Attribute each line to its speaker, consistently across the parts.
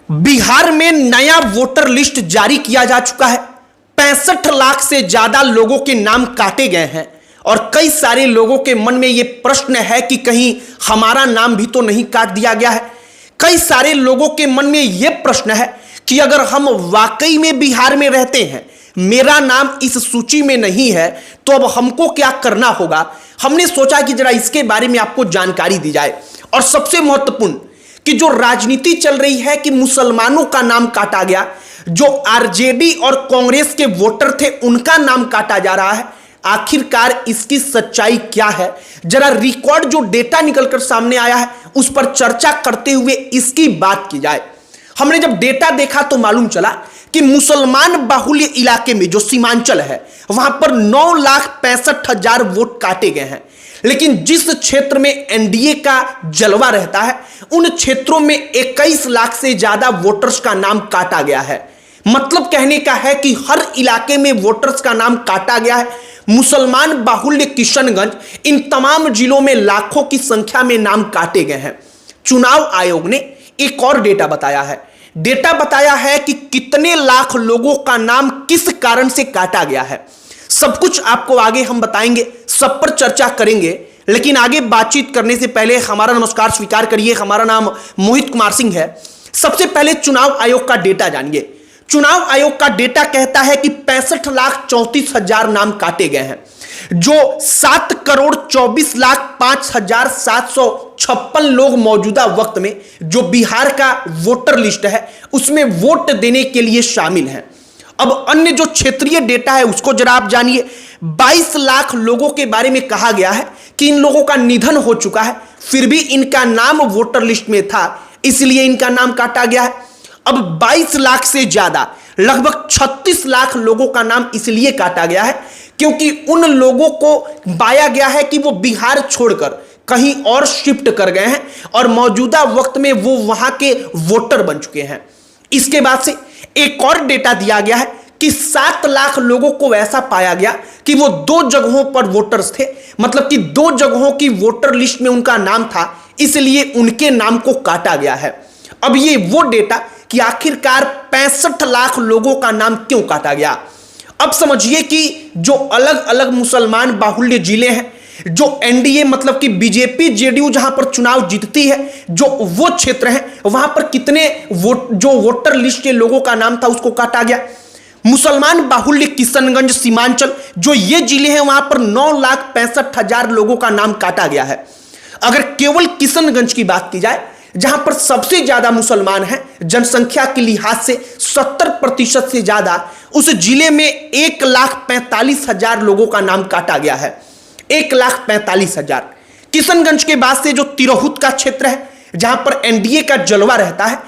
Speaker 1: बिहार में नया voter list जारी किया जा चुका है। 65 लाख से ज्यादा लोगों के नाम काटे गए हैं और कई सारे लोगों के मन में यह प्रश्न है कि कहीं हमारा नाम भी तो नहीं काट दिया गया है। कई सारे लोगों के मन में यह प्रश्न है कि अगर हम वाकई में बिहार में रहते हैं, मेरा नाम इस सूची में नहीं है, तो अब हमको क्या करना होगा। हमने सोचा कि जरा इसके बारे में आपको जानकारी दी जाए। और सबसे महत्वपूर्ण कि जो राजनीति चल रही है कि मुसलमानों का नाम काटा गया, जो आरजेडी और कांग्रेस के वोटर थे उनका नाम काटा जा रहा है, आखिरकार इसकी सच्चाई क्या है। जरा रिकॉर्ड जो डेटा निकलकर सामने आया है उस पर चर्चा करते हुए इसकी बात की जाए। हमने जब डेटा देखा तो मालूम चला कि मुसलमान बाहुल्य इलाके में जो सीमांचल है वहां पर 9,65,000 वोट काटे गए हैं। लेकिन जिस क्षेत्र में एनडीए का जलवा रहता है उन क्षेत्रों में 21 लाख से ज्यादा वोटर्स का नाम काटा गया है। मतलब कहने का है कि हर इलाके में वोटर्स का नाम काटा गया है। मुसलमान बाहुल्य किशनगंज, इन तमाम जिलों में लाखों की संख्या में नाम काटे गए हैं। चुनाव आयोग ने एक और डेटा बताया है कि कितने लाख लोगों का नाम किस कारण से काटा गया है। सब कुछ आपको आगे हम बताएंगे, सब पर चर्चा करेंगे। लेकिन आगे बातचीत करने से पहले हमारा नमस्कार स्वीकार करिए। हमारा नाम मोहित कुमार सिंह है। सबसे पहले चुनाव आयोग का डेटा जानिए। चुनाव आयोग का डेटा कहता है कि 65,34,000 नाम काटे गए हैं, जो 7,24,05,756 लोग मौजूदा वक्त में जो बिहार का वोटर लिस्ट है उसमें वोट देने के लिए शामिल हैं। अब अन्य जो क्षेत्रीय डेटा है उसको जरा आप जानिए। 22 लाख लोगों के बारे में कहा गया है कि इन लोगों का निधन हो चुका है, फिर भी इनका नाम वोटर लिस्ट में था, इसलिए इनका नाम काटा गया है। अब 22 लाख से ज्यादा, लगभग 36 लाख लोगों का नाम इसलिए काटा गया है क्योंकि उन लोगों को पाया गया है कि वो बिहार छोड़कर कहीं और शिफ्ट कर गए हैं और मौजूदा वक्त में वो वहां के वोटर बन चुके हैं। इसके बाद से एक और डेटा दिया गया है कि 7 लाख लोगों को ऐसा पाया गया कि वो 2 जगहों पर वोटर्स थे, मतलब कि 2 जगहों की वोटर लिस्ट में उनका नाम था, इसलिए उनके नाम को काटा गया है। अब ये वो डेटा कि आखिरकार 65 लाख लोगों का नाम क्यों काटा गया। अब समझिए कि जो अलग अलग मुसलमान बाहुल्य जिले हैं, जो एनडीए मतलब कि बीजेपी जेडीयू जहां पर चुनाव जीतती है, जो वो क्षेत्र है वहां पर कितने जो वोटर लिस्ट के लोगों का नाम था उसको काटा गया। मुसलमान बाहुल्य किशनगंज सीमांचल जो ये जिले हैं वहां पर 9,65,000 लोगों का नाम काटा गया है। अगर केवल किशनगंज की बात की जाए जहां पर सबसे ज्यादा मुसलमान हैं, जनसंख्या के लिहाज से 70% से ज्यादा, उस जिले में 1,45,000 लोगों का नाम काटा गया है। 1,45,000। किशनगंज के बाद से जो तिरहुत का क्षेत्र है जहां पर एनडीए का जलवा रहता है,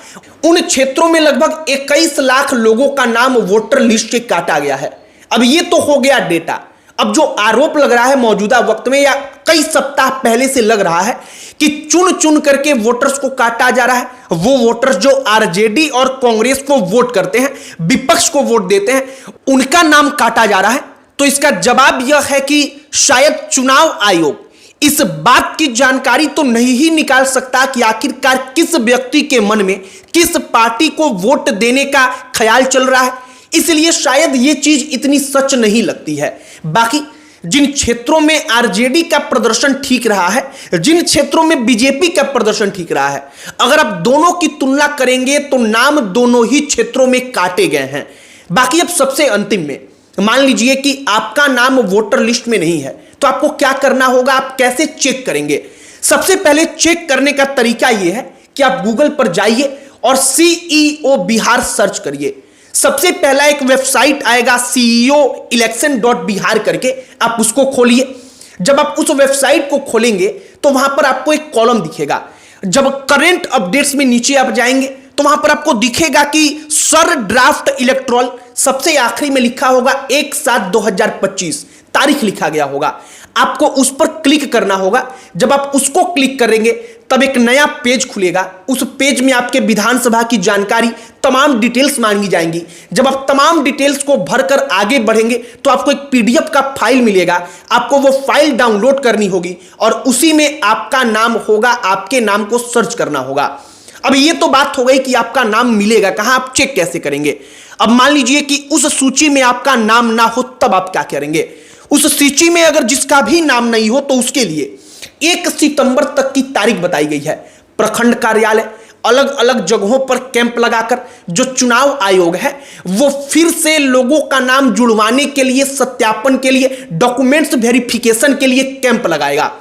Speaker 1: उन क्षेत्रों में लगभग 21 लाख लोगों का नाम वोटर लिस्ट से काटा गया है। अब ये तो हो गया डेटा। अब जो आरोप लग रहा है मौजूदा वक्त में या कई सप्ताह पहले से लग रहा है कि चुन चुन करके वोटर्स को काटा जा रहा है, वो वोटर्स जो आरजेडी और कांग्रेस को वोट करते हैं, विपक्ष को वोट देते हैं, उनका नाम काटा जा रहा है। तो इसका जवाब यह है कि शायद चुनाव आयोग इस बात की जानकारी तो नहीं ही निकाल सकता कि आखिरकार किस व्यक्ति के मन में किस पार्टी को वोट देने का ख्याल चल रहा है, इसलिए शायद यह चीज इतनी सच नहीं लगती है। बाकी जिन क्षेत्रों में आरजेडी का प्रदर्शन ठीक रहा है, जिन क्षेत्रों में बीजेपी का प्रदर्शन ठीक रहा है, अगर आप दोनों की तुलना करेंगे तो नाम दोनों ही क्षेत्रों में काटे गए हैं। बाकी अब सबसे अंतिम में मान लीजिए कि आपका नाम वोटर लिस्ट में नहीं है, तो आपको क्या करना होगा, आप कैसे चेक करेंगे। सबसे पहले चेक करने का तरीका यह है कि आप गूगल पर जाइए और CEO बिहार सर्च करिए। सबसे पहला एक वेबसाइट आएगा ceoelection.bihar करके, आप उसको खोलिए। जब आप उस वेबसाइट को खोलेंगे तो वहां पर आपको एक कॉलम दिखेगा। जब करंट अपडेट्स में नीचे आप जाएंगे तो वहां पर आपको दिखेगा कि सर ड्राफ्ट इलेक्ट्रॉल सबसे आखिरी में लिखा होगा 1/7/2025, तारीख लिखा गया होगा। आपको उस पर क्लिक करना होगा। जब आप उसको क्लिक करेंगे तब एक नया पेज खुलेगा। उस पेज में आपके विधानसभा की जानकारी, तमाम डिटेल्स मांगी जाएंगी। जब आप तमाम डिटेल्स को भरकर आगे बढ़ेंगे तो आपको एक PDF का फाइल मिलेगा। आपको वो फाइल डाउनलोड करनी होगी और उसी में आपका नाम होगा, आपके नाम को सर्च करना होगा। अब ये तो बात हो गई कि आपका नाम मिलेगा कहां, आप चेक कैसे करेंगे। अब मान लीजिए कि उस सूची में आपका नाम ना हो, तब आप क्या करेंगे। उस सूची में अगर जिसका भी नाम नहीं हो तो उसके लिए 1 सितंबर तक की तारीख बताई गई है। प्रखंड कार्यालय, अलग अलग जगहों पर कैंप लगाकर जो चुनाव आयोग है वो फिर से लोगों का नाम जुड़वाने के लिए, सत्यापन के लिए, डॉक्यूमेंट्स वेरिफिकेशन के लिए कैंप लगाएगा।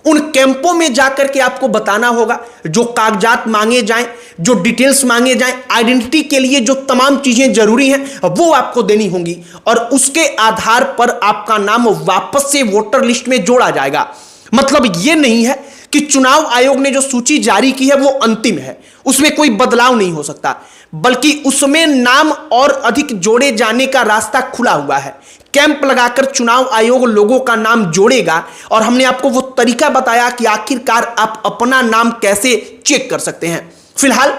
Speaker 1: उन कैंपों में जाकर के आपको बताना होगा जो कागजात मांगे जाएं, जो डिटेल्स मांगे जाएं, आइडेंटिटी के लिए जो तमाम चीजें जरूरी हैं वो आपको देनी होंगी और उसके आधार पर आपका नाम वापस से वोटर लिस्ट में जोड़ा जाएगा। मतलब यह नहीं है कि चुनाव आयोग ने जो सूची जारी की है वो अंतिम है, उसमें कोई बदलाव नहीं हो सकता, बल्कि उसमें नाम और अधिक जोड़े जाने का रास्ता खुला हुआ है। कैंप लगाकर चुनाव आयोग लोगों का नाम जोड़ेगा और हमने आपको वो तरीका बताया कि आखिरकार आप अपना नाम कैसे चेक कर सकते हैं। फिलहाल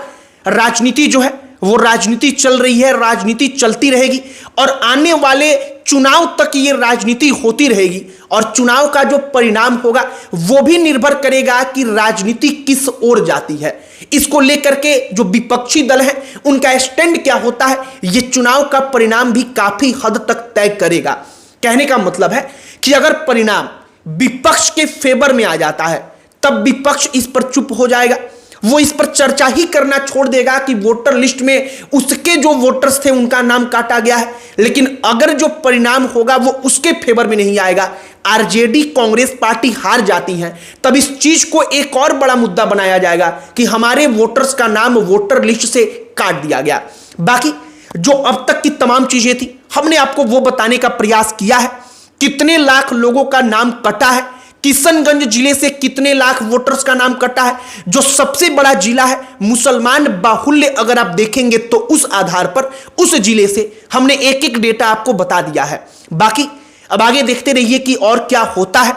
Speaker 1: राजनीति जो है वो राजनीति चल रही है, राजनीति चलती रहेगी और आने वाले चुनाव तक ये राजनीति होती रहेगी और चुनाव का जो परिणाम होगा वो भी निर्भर करेगा कि राजनीति किस ओर जाती है। इसको लेकर के जो विपक्षी दल है उनका स्टैंड क्या होता है, ये चुनाव का परिणाम भी काफी हद तक तय करेगा। कहने का मतलब है कि अगर परिणाम विपक्ष के फेवर में आ जाता है तब विपक्ष इस पर चुप हो जाएगा, वो इस पर चर्चा ही करना छोड़ देगा कि वोटर लिस्ट में उसके जो वोटर्स थे उनका नाम काटा गया है। लेकिन अगर जो परिणाम होगा वो उसके फेवर में नहीं आएगा, आरजेडी कांग्रेस पार्टी हार जाती है, तब इस चीज को एक और बड़ा मुद्दा बनाया जाएगा कि हमारे वोटर्स का नाम वोटर लिस्ट से काट दिया गया। बाकी जो अब तक की तमाम चीजें थी हमने आपको वो बताने का प्रयास किया है। कितने लाख लोगों का नाम कटा है, किशनगंज जिले से कितने लाख वोटर्स का नाम कटा है, जो सबसे बड़ा जिला है मुसलमान बाहुल्य, अगर आप देखेंगे तो उस आधार पर उस जिले से हमने एक एक डेटा आपको बता दिया है। बाकी अब आगे देखते रहिए कि और क्या होता है।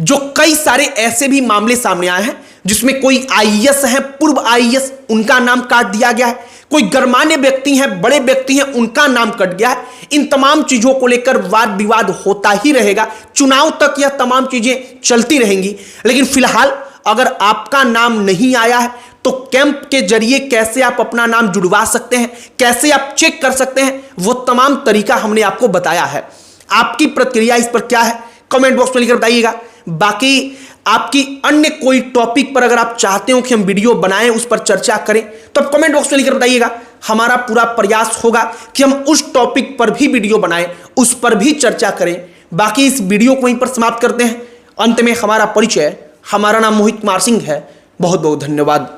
Speaker 1: जो कई सारे ऐसे भी मामले सामने आए हैं जिसमें कोई आईएएस है, पूर्व आईएएस, उनका नाम काट दिया गया है, कोई गणमान्य व्यक्ति हैं, बड़े व्यक्ति हैं, उनका नाम कट गया है। इन तमाम चीजों को लेकर वाद विवाद होता ही रहेगा, चुनाव तक यह तमाम चीजें चलती रहेंगी। लेकिन फिलहाल अगर आपका नाम नहीं आया है तो कैंप के जरिए कैसे आप अपना नाम जुड़वा सकते हैं, कैसे आप चेक कर सकते हैं, वो तमाम तरीका हमने आपको बताया है। आपकी प्रतिक्रिया इस पर क्या है कमेंट बॉक्स में लिखकर बताइएगा। बाकी आपकी अन्य कोई टॉपिक पर अगर आप चाहते हो कि हम वीडियो बनाएं, उस पर चर्चा करें, तो आप कमेंट बॉक्स में लिखकर बताइएगा। हमारा पूरा प्रयास होगा कि हम उस टॉपिक पर भी वीडियो बनाएं, उस पर भी चर्चा करें। बाकी इस वीडियो को वहीं पर समाप्त करते हैं। अंत में हमारा परिचय, हमारा नाम मोहित कुमार सिंह है। बहुत बहुत धन्यवाद।